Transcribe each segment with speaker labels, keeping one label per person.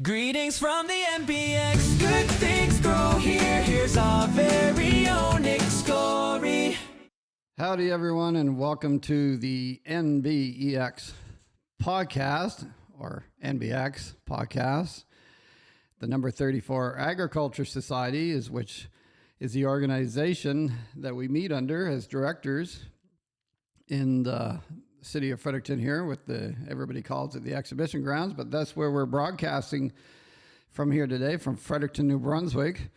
Speaker 1: Greetings from the NBEX. Good things grow here. Here's our very own Nick Storey.
Speaker 2: Howdy, everyone, and welcome to the NBEX podcast, or NBEX podcast. The number 34 Agriculture Society which is the organization that we meet under as directors in the city of Fredericton here everybody calls it the exhibition grounds, but that's where we're broadcasting from here today, from Fredericton, New Brunswick,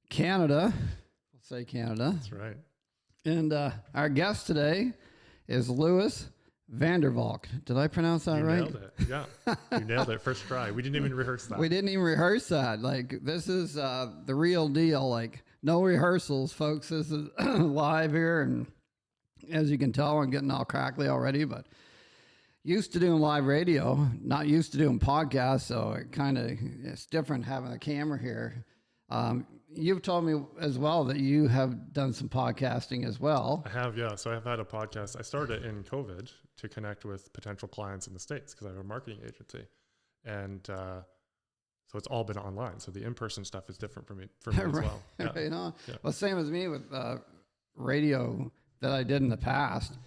Speaker 2: Canada. We'll say Canada.
Speaker 3: That's right.
Speaker 2: And our guest today is Louis Vandervalk. Did I pronounce that right?
Speaker 3: You nailed it. Yeah. You nailed it first try. We didn't even rehearse that.
Speaker 2: We didn't even rehearse that. Like, this is the real deal. Like, no rehearsals, folks. This is live here. And as you can tell, I'm getting all crackly already, but used to doing live radio, not used to doing podcasts. So it's different having a camera here. You've told me as well that you have done some podcasting as well.
Speaker 3: I have, yeah. So I've had a podcast. I started in COVID to connect with potential clients in the States because I have a marketing agency. And so it's all been online. So the in-person stuff is different for me
Speaker 2: right,
Speaker 3: as well. Yeah.
Speaker 2: Right on.
Speaker 3: Yeah.
Speaker 2: Well, same as me with radio that I did in the past.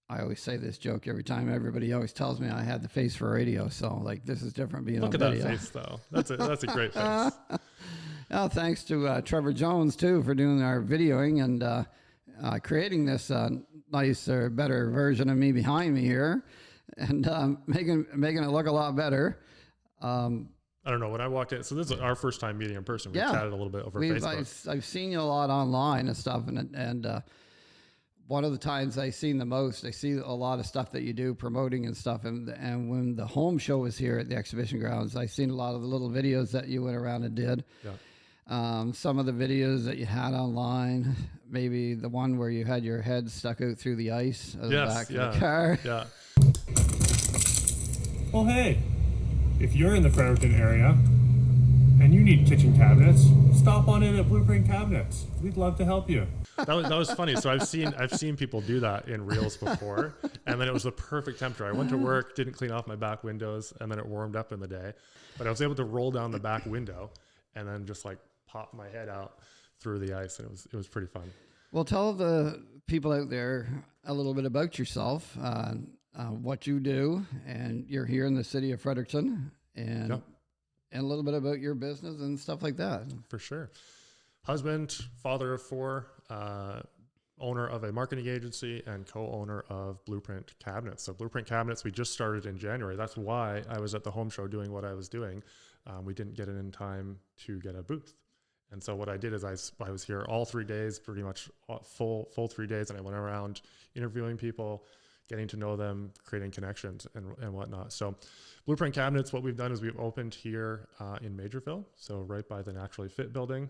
Speaker 2: I always say this joke every time. Everybody always tells me I had the face for radio. So, like, this is different being
Speaker 3: Look
Speaker 2: on
Speaker 3: at
Speaker 2: video.
Speaker 3: that face, though. That's a great face.
Speaker 2: Oh, thanks to Trevor Jones, too, for doing our videoing and creating this nicer, better version of me behind me here and making it look a lot better.
Speaker 3: I don't know. When I walked in, so this is our first time meeting in person. We chatted a little bit over Facebook.
Speaker 2: I've seen you a lot online and stuff, and one of the times I seen the most, I see a lot of stuff that you do promoting and stuff. And when the home show was here at the exhibition grounds, I seen a lot of the little videos that you went around and did.
Speaker 3: Yeah.
Speaker 2: Some of the videos that you had online, maybe the one where you had your head stuck out through the ice at the back of the car.
Speaker 3: Yeah.
Speaker 4: Well, hey, if you're in the Fredericton area and you need kitchen cabinets, stop on in at BluePrint Cabinets. We'd love to help you.
Speaker 3: That was funny. So I've seen people do that in reels before, and then it was the perfect temperature. I went to work, didn't clean off my back windows, and then it warmed up in the day. But I was able to roll down the back window and then just like pop my head out through the ice, and it was pretty fun. Well,
Speaker 2: tell the people out there a little bit about yourself, what you do, and you're here in the city of Fredericton, and a little bit about your business and stuff like that.
Speaker 3: For sure. Husband, father of four, owner of a marketing agency, and co-owner of BluePrint Cabinets. So BluePrint Cabinets, we just started in January. That's why I was at the home show doing what I was doing. We didn't get it in time to get a booth. And so what I did is I was here all 3 days, pretty much full 3 days, and I went around interviewing people, getting to know them, creating connections and whatnot. So BluePrint Cabinets, what we've done is we've opened here in Majorville, so right by the Naturally Fit building,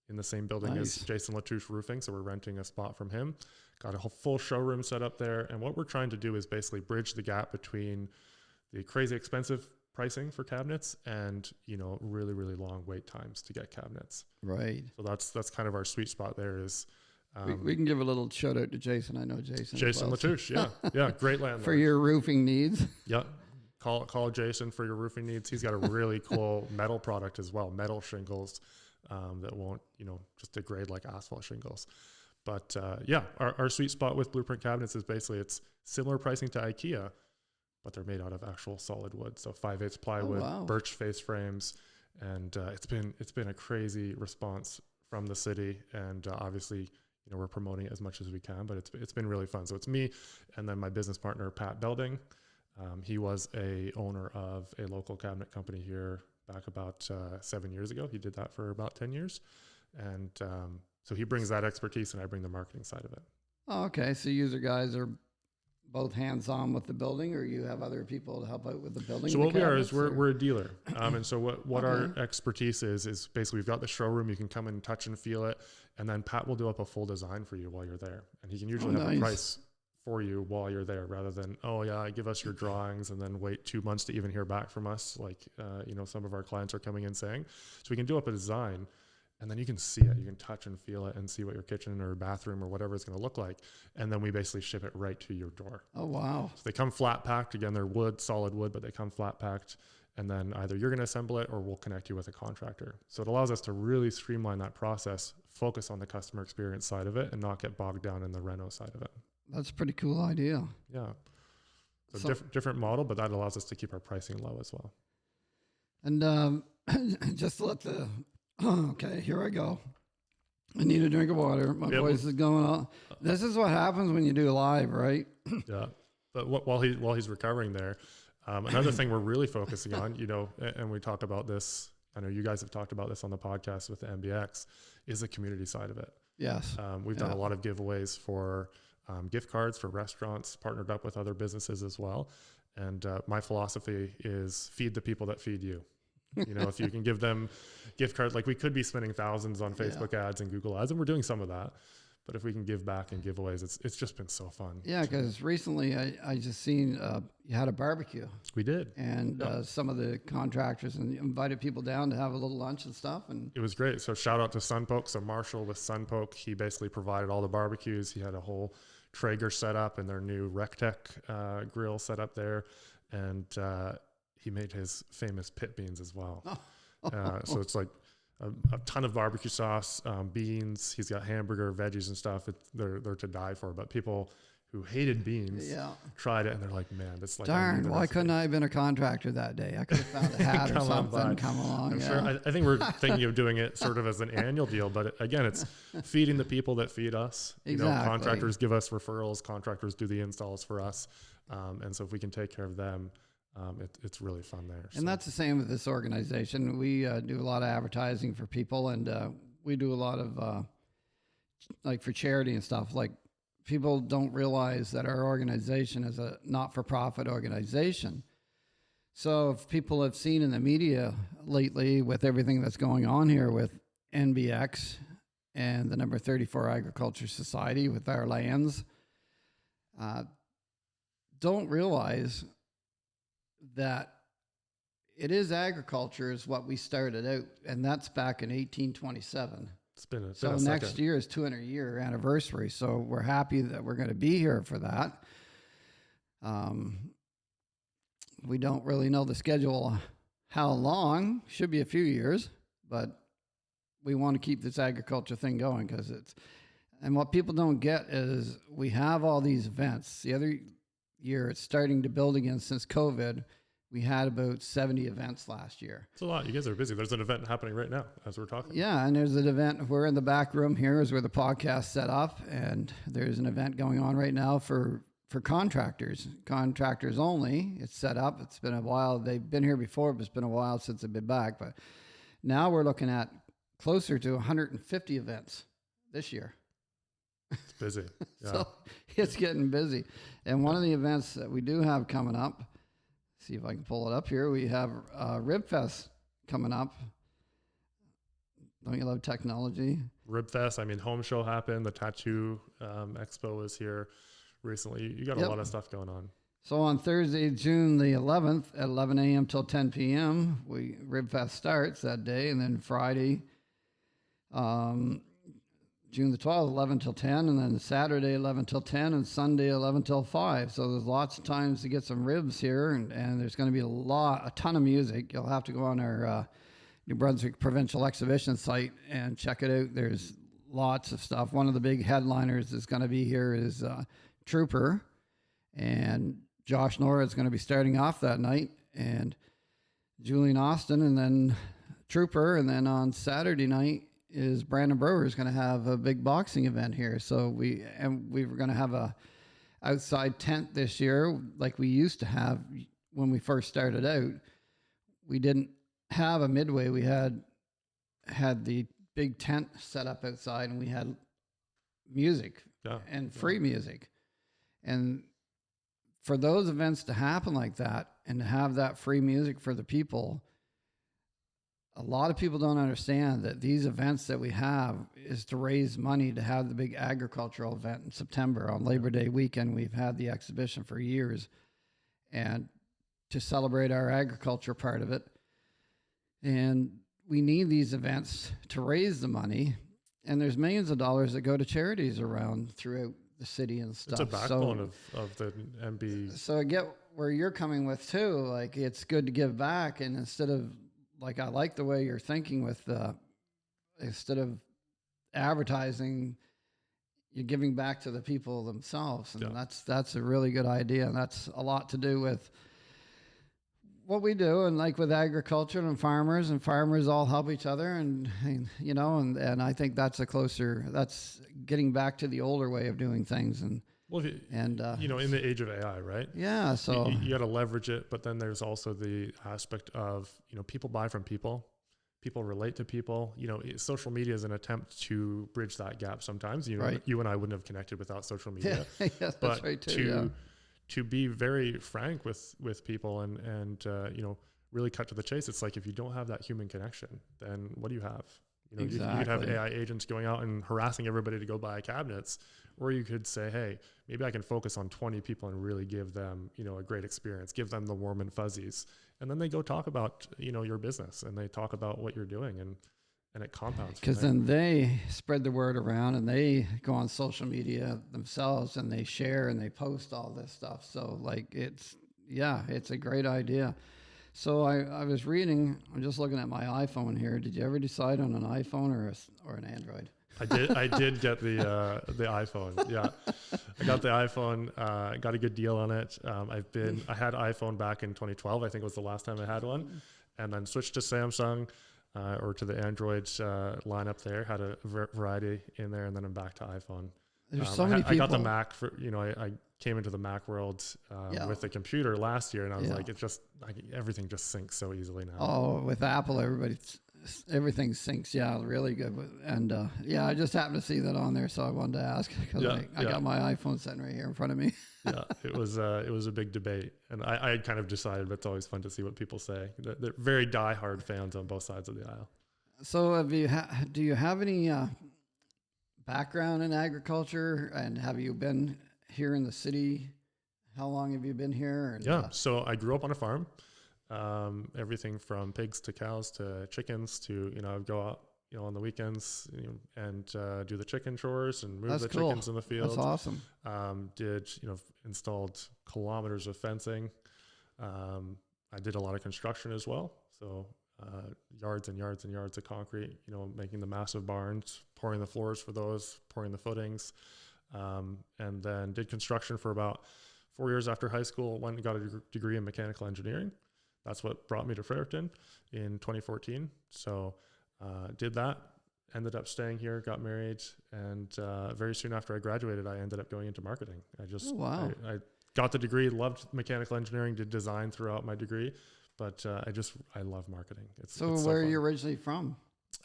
Speaker 3: in the same building as Jason Latouche Roofing. So we're renting a spot from him. Got a whole full showroom set up there. And what we're trying to do is basically bridge the gap between the crazy expensive pricing for cabinets and, really, really long wait times to get cabinets.
Speaker 2: Right.
Speaker 3: So that's kind of our sweet spot there is.
Speaker 2: We can give a little shout out to Jason. I know Jason.
Speaker 3: Latouche. Yeah. Great landlord.
Speaker 2: For your roofing needs.
Speaker 3: Yeah. Call Jason for your roofing needs. He's got a really cool metal product as well. Metal shingles. That won't, just degrade like asphalt shingles. But our sweet spot with BluePrint Cabinets is basically it's similar pricing to IKEA, but they're made out of actual solid wood. So 5/8 plywood, birch face frames, and it's been a crazy response from the city. And obviously, we're promoting it as much as we can, but it's been really fun. So it's me and then my business partner Pat Belding. He was a owner of a local cabinet company here back about 7 years ago. He did that for about 10 years. And so he brings that expertise and I bring the marketing side of it.
Speaker 2: Oh, okay. So you guys are both hands-on with the building, or you have other people to help out with the building?
Speaker 3: So what we are is we're a dealer. And so what our expertise is basically we've got the showroom. You can come and touch and feel it. And then Pat will do up a full design for you while you're there. And he can usually have a price for you while you're there, rather than, give us your drawings and then wait 2 months to even hear back from us. Like, some of our clients are coming in saying, so we can do up a design and then you can see it, you can touch and feel it and see what your kitchen or bathroom or whatever it's going to look like. And then we basically ship it right to your door.
Speaker 2: Oh, wow.
Speaker 3: So they come flat packed. Again, they're wood, solid wood, but they come flat packed. and then either you're going to assemble it or we'll connect you with a contractor. So it allows us to really streamline that process, focus on the customer experience side of it, and not get bogged down in the reno side of it.
Speaker 2: That's a pretty cool idea.
Speaker 3: Yeah. So different model, but that allows us to keep our pricing low as well.
Speaker 2: And just let the, okay, here I go. I need a drink of water. My voice is going on. This is what happens when you do live, right?
Speaker 3: Yeah. But while he's recovering there, another thing we're really focusing on, and we talk about this, I know you guys have talked about this on the podcast with the NBEX, is the community side of it.
Speaker 2: Yes.
Speaker 3: We've done a lot of giveaways for gift cards for restaurants, partnered up with other businesses as well. And my philosophy is feed the people that feed you. If you can give them gift cards, like we could be spending thousands on Facebook ads and Google ads, and we're doing some of that. But if we can give back and giveaways, it's just been so fun. Yeah,
Speaker 2: because recently I just seen you had a barbecue.
Speaker 3: We did.
Speaker 2: And some of the contractors and invited people down to have a little lunch and stuff. And
Speaker 3: it was great. So shout out to Sunpoke. So Marshall with Sunpoke, he basically provided all the barbecues. He had a whole Traeger set up and their new Rectech grill set up there. And he made his famous pit beans as well. So it's like a ton of barbecue sauce, beans. He's got hamburger, veggies and stuff. They're to die for. But people who hated beans tried it and they're like, man, that's like,
Speaker 2: darn, why couldn't I have been a contractor that day? I could have found a hat or something, come along.
Speaker 3: I'm sure. I think we're thinking of doing it sort of as an annual deal, but again, it's feeding the people that feed us.
Speaker 2: Exactly.
Speaker 3: Contractors give us referrals, contractors do the installs for us. And so if we can take care of them, it's really fun there.
Speaker 2: And that's the same with this organization. We do a lot of advertising for people, and we do a lot of like for charity and stuff. Like people don't realize that our organization is a not-for-profit organization. So if people have seen in the media lately with everything that's going on here with NBEX and the number 34 Agriculture Society with our lands, don't realize that it is agriculture is what we started out, and that's back in 1827.
Speaker 3: It's been
Speaker 2: so next year is 200-year anniversary. So we're happy that we're going to be here for that. We don't really know the schedule, how long. Should be a few years, but we want to keep this agriculture thing going because it's. And what people don't get is we have all these events. The other year, it's starting to build again since COVID. We had about 70 events last year.
Speaker 3: It's a lot. You guys are busy. There's an event happening right now as we're talking.
Speaker 2: Yeah, and there's an event. We're in the back room here is where the podcast set up, and there's an event going on right now for contractors only. It's set up. It's been a while. They've been here before, but it's been a while since they've been back. But now we're looking at closer to 150 events this year.
Speaker 3: It's busy. Yeah.
Speaker 2: So it's getting busy. And one of the events that we do have coming up, see if I can pull it up here, we have Rib Fest coming up. Don't you love technology?
Speaker 3: Rib Fest, Home Show happened. The Tattoo Expo was here recently. You got a lot of stuff going on.
Speaker 2: So on Thursday, June the 11th at 11 a.m. till 10 p.m., Rib Fest starts that day. And then Friday, June the 12th, 11 till 10, and then Saturday, 11 till 10, and Sunday, 11 till 5. So there's lots of times to get some ribs here, and there's going to be a ton of music. You'll have to go on our New Brunswick Provincial Exhibition site and check it out. There's lots of stuff. One of the big headliners is going to be here is Trooper, and Josh Nora is going to be starting off that night, and Julian Austin, and then Trooper, and then on Saturday night, is Brandon Brewer is going to have a big boxing event here. So we were going to have a outside tent this year like we used to have when we first started out. We didn't have a midway. We had the big tent set up outside, and we had music and free music. And for those events to happen like that and to have that free music for the people, a lot of people don't understand that these events that we have is to raise money to have the big agricultural event in September on Labor Day weekend. We've had the exhibition for years, and to celebrate our agriculture part of it. And we need these events to raise the money. And there's millions of dollars that go to charities around throughout the city and stuff.
Speaker 3: It's a backbone of the NB.
Speaker 2: So I get where you're coming with too. Like it's good to give back, and instead of like I like the way you're thinking with instead of advertising, you're giving back to the people themselves, and that's a really good idea. And that's a lot to do with what we do, and like with agriculture and farmers all help each other, and you know, and I think that's that's getting back to the older way of doing things. And
Speaker 3: well, you know, in the age of AI, right?
Speaker 2: Yeah, so
Speaker 3: you got to leverage it, but then there's also the aspect of, you know, people buy from people. People relate to people. You know, social media is an attempt to bridge that gap sometimes. You know,
Speaker 2: right.
Speaker 3: You and I wouldn't have connected without social media.
Speaker 2: Yeah, that's
Speaker 3: but
Speaker 2: right too.
Speaker 3: To be very frank with people and you know, really cut to the chase. It's like, if you don't have that human connection, then what do you have? You know,
Speaker 2: exactly.
Speaker 3: you could have AI agents going out and harassing everybody to go buy cabinets, or you could say, hey, maybe I can focus on 20 people and really give them, you know, a great experience, give them the warm and fuzzies. And then they go talk about, you know, your business, and they talk about what you're doing, and it compounds.
Speaker 2: Because then they spread the word around, and they go on social media themselves, and they share and they post all this stuff. So like it's a great idea. So I was reading, I'm just looking at my iPhone here. Did you ever decide on an iPhone or an Android?
Speaker 3: I did get the iPhone. Yeah, I got the iPhone. Got a good deal on it. I had iPhone back in 2012. I think was the last time I had one, and then switched to Samsung. Or to the Android lineup there, had a variety in there, and then I'm back to iPhone.
Speaker 2: There's so many people.
Speaker 3: I got the Mac for, you know, I came into the Mac world with the computer last year, and I was like, everything just syncs so easily now.
Speaker 2: Oh, with Apple, everything syncs, really good. And I just happened to see that on there, so I wanted to ask, because I got my iPhone sitting right here in front of me.
Speaker 3: Yeah, it was a big debate, and I kind of decided, but it's always fun to see what people say. They're very diehard fans on both sides of the aisle.
Speaker 2: So do you have any background in agriculture, and have you been here in the city? How long have you been here? And,
Speaker 3: so I grew up on a farm. Everything from pigs to cows to chickens to, you know, I'd go out, you know, on the weekends, you know, and do the chicken chores and move chickens in the field.
Speaker 2: That's awesome.
Speaker 3: Installed kilometers of fencing. I did a lot of construction as well. So yards and yards and yards of concrete, you know, making the massive barns, pouring the floors for those, pouring the footings, and then did construction for about 4 years after high school. Went and got a degree in mechanical engineering. That's what brought me to Fredericton in 2014. So did that, ended up staying here, got married, and very soon after I graduated, I ended up going into marketing. I got the degree, loved mechanical engineering, did design throughout my degree, but I love marketing. It's
Speaker 2: where are you originally from?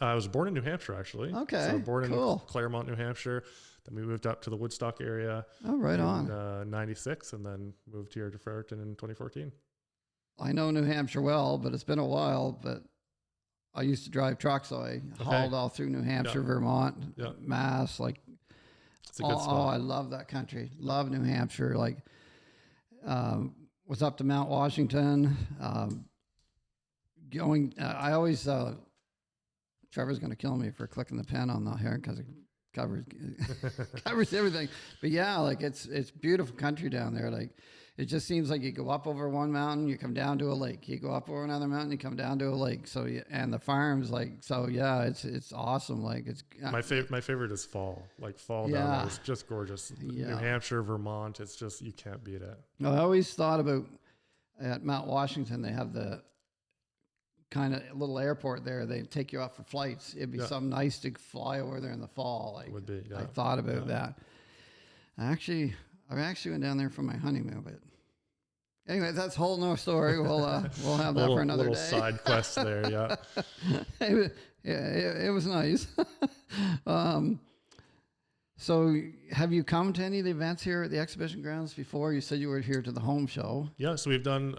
Speaker 3: I was born in New Hampshire, actually.
Speaker 2: Okay,
Speaker 3: so born in Claremont, New Hampshire. Then we moved up to the Woodstock area.
Speaker 2: Oh, right on.
Speaker 3: 96, and then moved here to Fredericton in 2014.
Speaker 2: I know New Hampshire well, but it's been a while. But I used to drive trucks, so I hauled all through New Hampshire, Vermont, Mass. Like,
Speaker 3: it's a good spot.
Speaker 2: I love that country. Love New Hampshire. Like, was up to Mount Washington. I always. Trevor's going to kill me for clicking the pen on the hair because it covers everything. But yeah, like it's beautiful country down there. Like, it just seems like you go up over one mountain, you come down to a lake. You go up over another mountain, you come down to a lake. So and the farms, it's awesome. Like, it's
Speaker 3: my favorite is fall. Like, fall down there is just gorgeous. New Hampshire, Vermont, it's just, you can't beat it.
Speaker 2: I always thought about at Mount Washington, they have the kind of little airport there. They take you out for flights. It'd be something nice to fly over there in the fall. Like,
Speaker 3: would be. Yeah.
Speaker 2: I thought about that. I actually went down there for my honeymoon, but anyway, that's a whole nother story. We'll have that for another day.
Speaker 3: Little side quest there, yeah.
Speaker 2: It was nice. So have you come to any of the events here at the exhibition grounds before? You said you were here to the home show.
Speaker 3: Yeah, so we've done,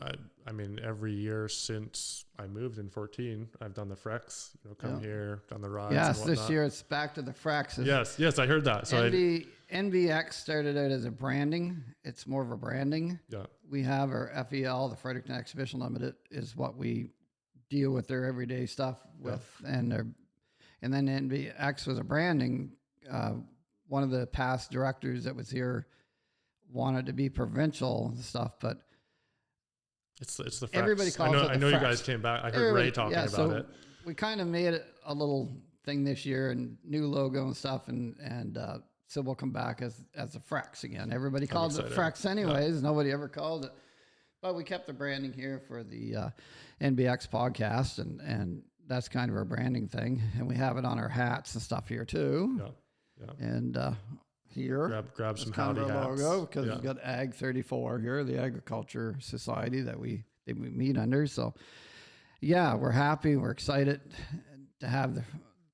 Speaker 3: every year since I moved in 14, I've done the Frex, come here, done the rides.
Speaker 2: Yes, this year it's back to the Frex.
Speaker 3: Yes, I heard that. So
Speaker 2: NBEX started out as a branding. It's more of a branding.
Speaker 3: Yeah.
Speaker 2: We have our FEL, the Fredericton Exhibition Limited, is what we deal with their everyday stuff with. Yeah. And then NBEX was a branding. One of the past directors that was here wanted to be provincial and stuff, but
Speaker 3: It's the Frex.
Speaker 2: Everybody calls it the
Speaker 3: I know you
Speaker 2: Frex.
Speaker 3: guys came back. I heard Ray talking about it.
Speaker 2: We kind of made it a little thing this year and new logo and stuff, and so we'll come back as the Frex again. Everybody calls it Frex anyways. Yeah. Nobody ever called it, but we kept the branding here for the NBEX podcast, and that's kind of our branding thing. And we have it on our hats and stuff here too. Yeah. And here,
Speaker 3: grab some
Speaker 2: kind
Speaker 3: howdy
Speaker 2: of our
Speaker 3: hats.
Speaker 2: logo, because we've got Ag 34 here, the agriculture society that we meet under. So yeah, we're happy. We're excited to have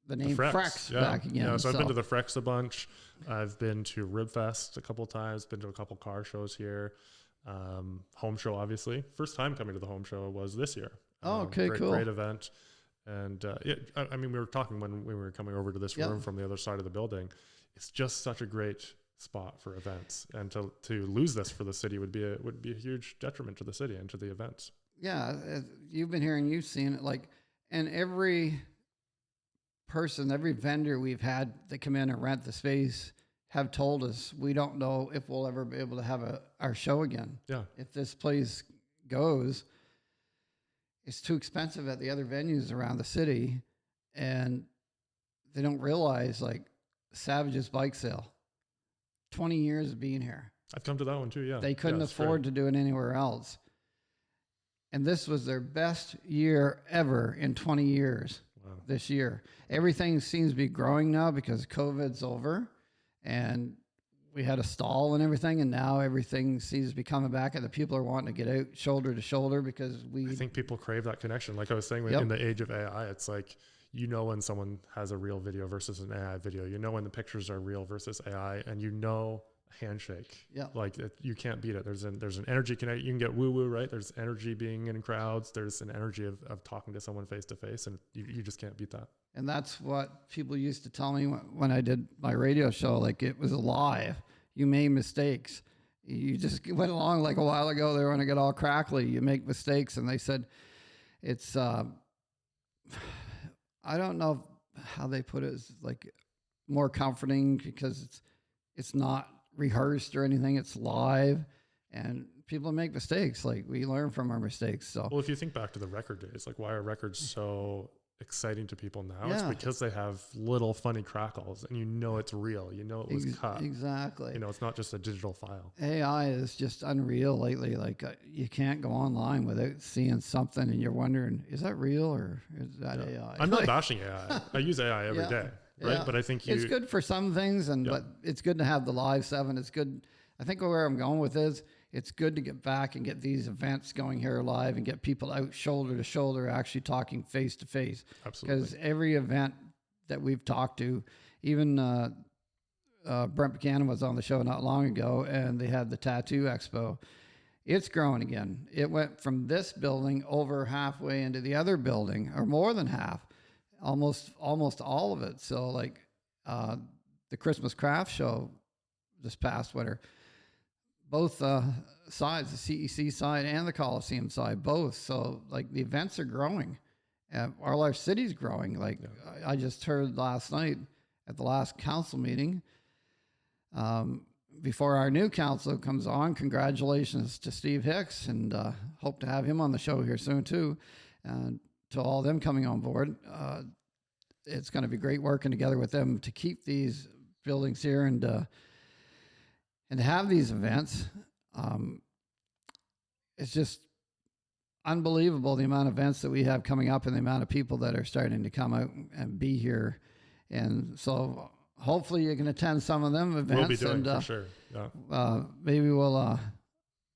Speaker 2: the name Frex back again.
Speaker 3: Yeah, so I've been to the Frex a bunch. I've been to Ribfest a couple times, been to a couple car shows here. Home show, obviously. First time coming to the home show was this year.
Speaker 2: Okay, cool.
Speaker 3: Great event. And I mean, we were talking when we were coming over to this room from the other side of the building. It's just such a great spot for events. And to lose this for the city would be a huge detriment to the city and to the events. Yeah,
Speaker 2: you've been here and you've seen it. And every person, every vendor we've had that come in and rent the space have told us we don't know if we'll ever be able to have our show again.
Speaker 3: Yeah.
Speaker 2: If this place goes, it's too expensive at the other venues around the city, and they don't realize Savage's bike sale, 20 years of being here.
Speaker 3: I've come to that one too. Yeah.
Speaker 2: They couldn't afford to do it anywhere else. And this was their best year ever in 20 years. Wow. This year. Everything seems to be growing now because COVID's over and we had a stall and everything. And now everything seems to be coming back and the people are wanting to get out shoulder to shoulder because
Speaker 3: I think people crave that connection. Like I was saying, in the age of AI, it's like, when someone has a real video versus an AI video, when the pictures are real versus AI, and handshake. Yeah. You can't beat it. There's an energy connect. You can get woo-woo, right? There's energy being in crowds. There's an energy of talking to someone face to face, and you just can't beat that.
Speaker 2: And that's what people used to tell me when I did my radio show. It was alive. You made mistakes. You just went along a while ago. They were going to get all crackly. You make mistakes. And they said, it's, I don't know how they put it. It's more comforting because it's not rehearsed or anything. It's live, and people make mistakes. We learn from our mistakes. So,
Speaker 3: well, if you think back to the record days, why are records so exciting to people now? It's because they have little funny crackles, and it's real. It was cut.
Speaker 2: Exactly.
Speaker 3: It's not just a digital file.
Speaker 2: AI is just unreal lately. You can't go online without seeing something, and you're wondering, is that real or is that AI?
Speaker 3: I'm not bashing AI. I use AI every day. Right. Yeah. But I think
Speaker 2: it's good for some things, but it's good to have the live 7. It's good. I think where I'm going with is it's good to get back and get these events going here live and get people out shoulder to shoulder, actually talking face to face.
Speaker 3: Absolutely.
Speaker 2: Because every event that we've talked to, even Brent Buchanan was on the show not long ago, and they had the Tattoo Expo. It's growing again. It went from this building over halfway into the other building, or more than half. Almost all of it. So the Christmas craft show this past winter, both sides, the CEC side and the Coliseum side, both. So the events are growing, all our city's growing. I just heard last night at the last council meeting, before our new council comes on, congratulations to Steve Hicks, and hope to have him on the show here soon too. And to all them coming on board, it's going to be great working together with them to keep these buildings here and to have these events. It's just unbelievable the amount of events that we have coming up and the amount of people that are starting to come out and be here. And so hopefully you can attend some of them events.
Speaker 3: We'll be doing for sure. Yeah.
Speaker 2: Maybe we'll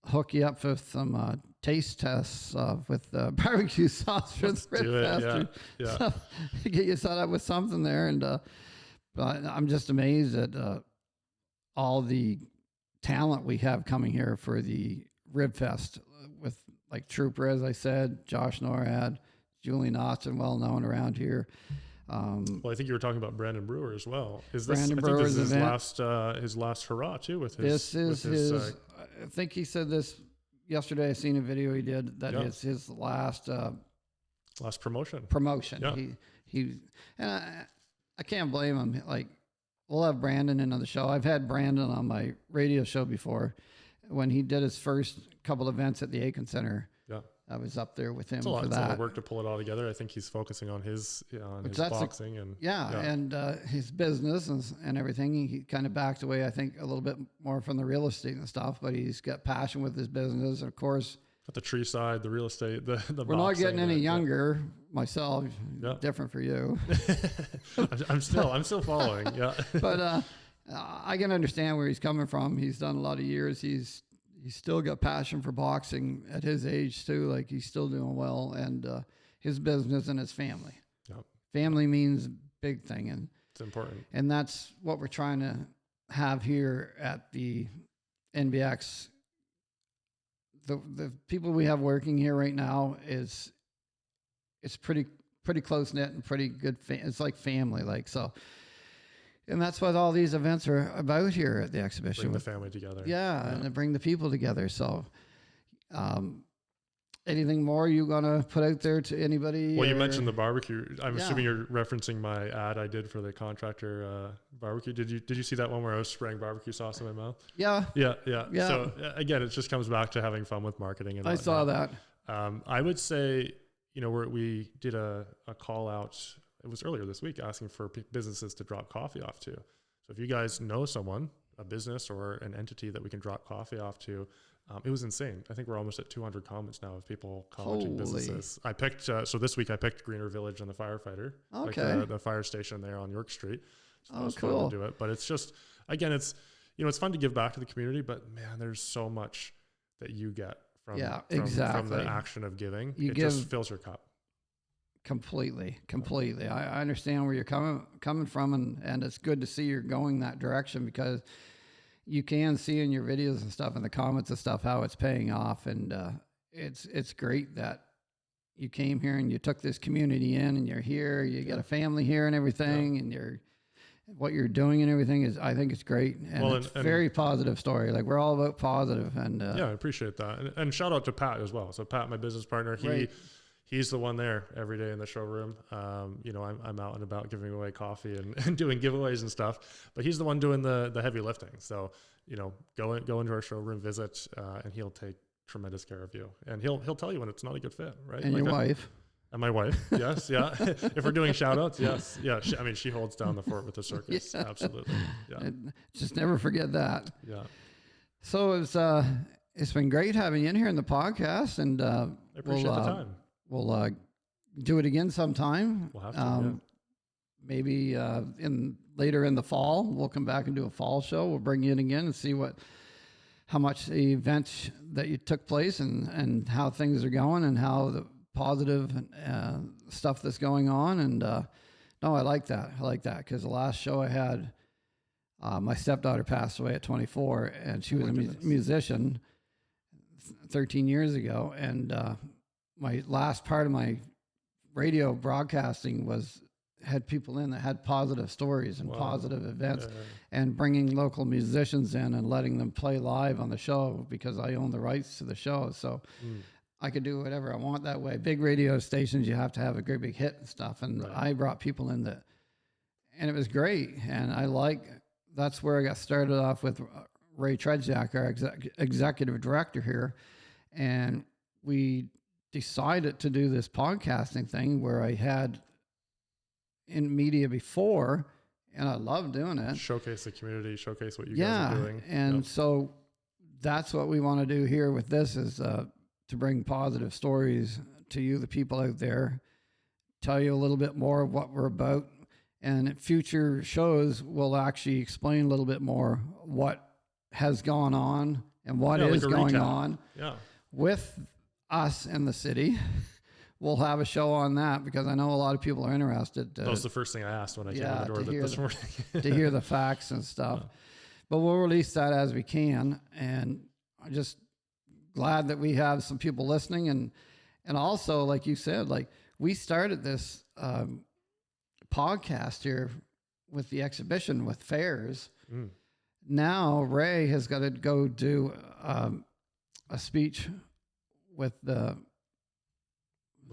Speaker 2: hook you up with some taste tests with barbecue sauce for the Ribfest. Yeah. Get you set up with something there. And but I'm just amazed at all the talent we have coming here for the Ribfest with Trooper, as I said, Josh Norad, Julian Austin, well known around here.
Speaker 3: Well, I think you were talking about Brandon Brewer as well. Is this?
Speaker 2: Brandon
Speaker 3: I think this is
Speaker 2: Brewer's
Speaker 3: his last hurrah too. With his,
Speaker 2: this is his. I think he said this yesterday. I seen a video he did that it's his last
Speaker 3: promotion.
Speaker 2: Promotion.
Speaker 3: Yeah.
Speaker 2: He and I can't blame him. We'll have Brandon in on the show. I've had Brandon on my radio show before when he did his first couple events at the Aiken Center.
Speaker 3: Yeah.
Speaker 2: I was up there with him
Speaker 3: It's
Speaker 2: for
Speaker 3: a lot
Speaker 2: that.
Speaker 3: of work to pull it all together. I think he's focusing on his boxing and
Speaker 2: And his business and everything. He kind of backed away, I think, a little bit more from the real estate and stuff, but he's got passion with his business. Of course,
Speaker 3: got the tree side, the real estate, the
Speaker 2: we're not getting any younger. Myself,
Speaker 3: Yeah.
Speaker 2: different for you.
Speaker 3: I'm still following. Yeah.
Speaker 2: But I can understand where he's coming from. He's done a lot of years. He's still got passion for boxing at his age too. Like he's still doing well, and his business and his family.
Speaker 3: Yep.
Speaker 2: Family means big thing, and
Speaker 3: It's important.
Speaker 2: and that's what we're trying to have here at the NBEX. The people we have working here right now it's pretty close knit and pretty good. It's like family, like so. And that's what all these events are about here at the exhibition.
Speaker 3: Bring the family together.
Speaker 2: Yeah, and to bring the people together. So, anything more you gonna put out there to anybody?
Speaker 3: Well, you mentioned the barbecue. I'm
Speaker 2: Yeah.
Speaker 3: assuming you're referencing my ad I did for the contractor barbecue. Did you see that one where I was spraying barbecue sauce in my mouth?
Speaker 2: Yeah,
Speaker 3: Yeah.
Speaker 2: Yeah.
Speaker 3: So again, it just comes back to having fun with marketing. And
Speaker 2: I saw that.
Speaker 3: I would say, we did a call out. It was earlier this week asking for businesses to drop coffee off to. So if you guys know someone, a business or an entity that we can drop coffee off to, it was insane. I think we're almost at 200 comments now of people commenting
Speaker 2: Holy.
Speaker 3: businesses. I picked, so this week I picked Greener Village and the firefighter,
Speaker 2: Okay.
Speaker 3: like the fire station there on York Street. So that
Speaker 2: Oh,
Speaker 3: was
Speaker 2: cool.
Speaker 3: fun to do it. But it's just, again, it's fun to give back to the community, but man, there's so much that you get from,
Speaker 2: Yeah,
Speaker 3: from
Speaker 2: exactly.
Speaker 3: the action of giving.
Speaker 2: You
Speaker 3: It
Speaker 2: give-
Speaker 3: just fills your cup.
Speaker 2: Completely. I understand where you're coming from, and it's good to see you're going that direction because you can see in your videos and stuff in the comments and stuff how it's paying off, and it's great that you came here and you took this community in, and you're here, you got a family here and everything, and what you're doing and everything I think it's great, and it's a very positive story. Like we're all about positive, and
Speaker 3: I appreciate that, and shout out to Pat as well. So Pat, my business partner,
Speaker 2: Right.
Speaker 3: He's the one there every day in the showroom. I'm out and about giving away coffee and doing giveaways and stuff, but he's the one doing the heavy lifting. So, go into our showroom, visit, and he'll take tremendous care of you. And he'll tell you when it's not a good fit, right?
Speaker 2: and
Speaker 3: Like
Speaker 2: your wife.
Speaker 3: And my wife, yes, yeah. If we're doing shout outs, yes, yeah. She holds down the fort with the circus.
Speaker 2: Yeah.
Speaker 3: Absolutely. Yeah.
Speaker 2: And just never forget that.
Speaker 3: Yeah.
Speaker 2: So it's been great having you in here in the podcast, and
Speaker 3: I appreciate the time.
Speaker 2: We'll do it again sometime.
Speaker 3: We'll have to,
Speaker 2: Maybe later in the fall, we'll come back and do a fall show. We'll bring you in again and see how much the events that you took place and how things are going and how the positive stuff that's going on. And no, I like that. Because the last show I had, my stepdaughter passed away at 24, and she was a musician 13 years ago, and my last part of my radio broadcasting had people in that had positive stories and positive events, and bringing local musicians in and letting them play live on the show because I own the rights to the show. So I could do whatever I want that way. Big radio stations, you have to have a great big hit and stuff. And I brought people in and it was great. And that's where I got started off with Ray Tredzak, our executive director here. And we decided to do this podcasting thing where I had in media before, and I love doing it.
Speaker 3: Showcase the community, showcase what you guys are doing.
Speaker 2: And so that's what we want to do here with this is to bring positive stories to you, the people out there, tell you a little bit more of what we're about. And at future shows, we'll actually explain a little bit more what has gone on and what is going on with us in the city. We'll have a show on that because I know a lot of people are interested.
Speaker 3: That was the first thing I asked when I came in the door this morning.
Speaker 2: To hear the facts and stuff. But we'll release that as we can. And I'm just glad that we have some people listening. And also, like you said, like we started this podcast here with the exhibition with fairs. Now Ray has got to go do a speech with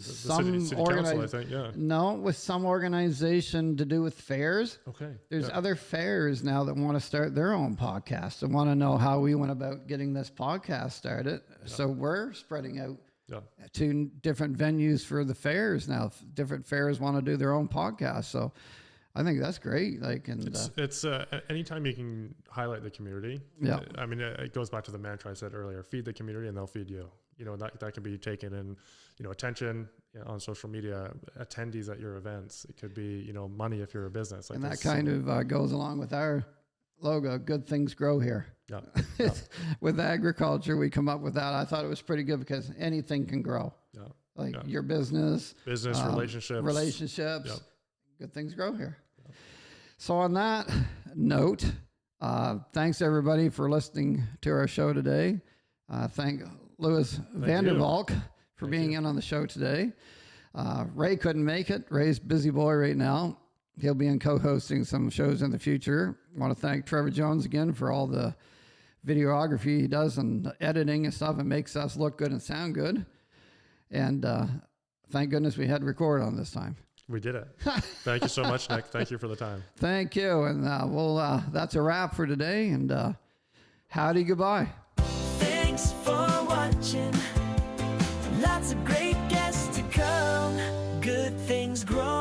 Speaker 2: some
Speaker 3: city council, I think,
Speaker 2: No, with some organization to do with fairs.
Speaker 3: Okay.
Speaker 2: There's other fairs now that want to start their own podcast and want to know how we went about getting this podcast started. So we're spreading out
Speaker 3: Yeah.
Speaker 2: to different venues for the fairs now. Different fairs want to do their own podcast, so I think that's great. Like, and
Speaker 3: it's anytime you can highlight the community.
Speaker 2: Yeah.
Speaker 3: I mean, it goes back to the mantra I said earlier: feed the community, and they'll feed you. You know, that can be taken in, you know, attention on social media, attendees at your events. It could be, you know, money if you're a business. Like,
Speaker 2: and that kind of goes along with our logo. Good things grow here.
Speaker 3: Yeah. Yeah.
Speaker 2: With agriculture, we come up with that. I thought it was pretty good because anything can grow.
Speaker 3: Yeah.
Speaker 2: Like
Speaker 3: Yeah.
Speaker 2: your business,
Speaker 3: relationships.
Speaker 2: Yep. Good things grow here. Yep. So on that note, thanks everybody for listening to our show today. Thank Louis Vandervalk for being in on the show today. Ray couldn't make it. Ray's busy boy right now. He'll be in co-hosting some shows in the future. I want to thank Trevor Jones again for all the videography he does and editing and stuff. It makes us look good and sound good. And thank goodness we had to record on this time.
Speaker 3: We did it. Thank you so much, Nick. Thank you for the time.
Speaker 2: Thank you. And that's a wrap for today. And howdy, goodbye.
Speaker 1: Thanks for watching. Lots of great guests to come. Good things grow.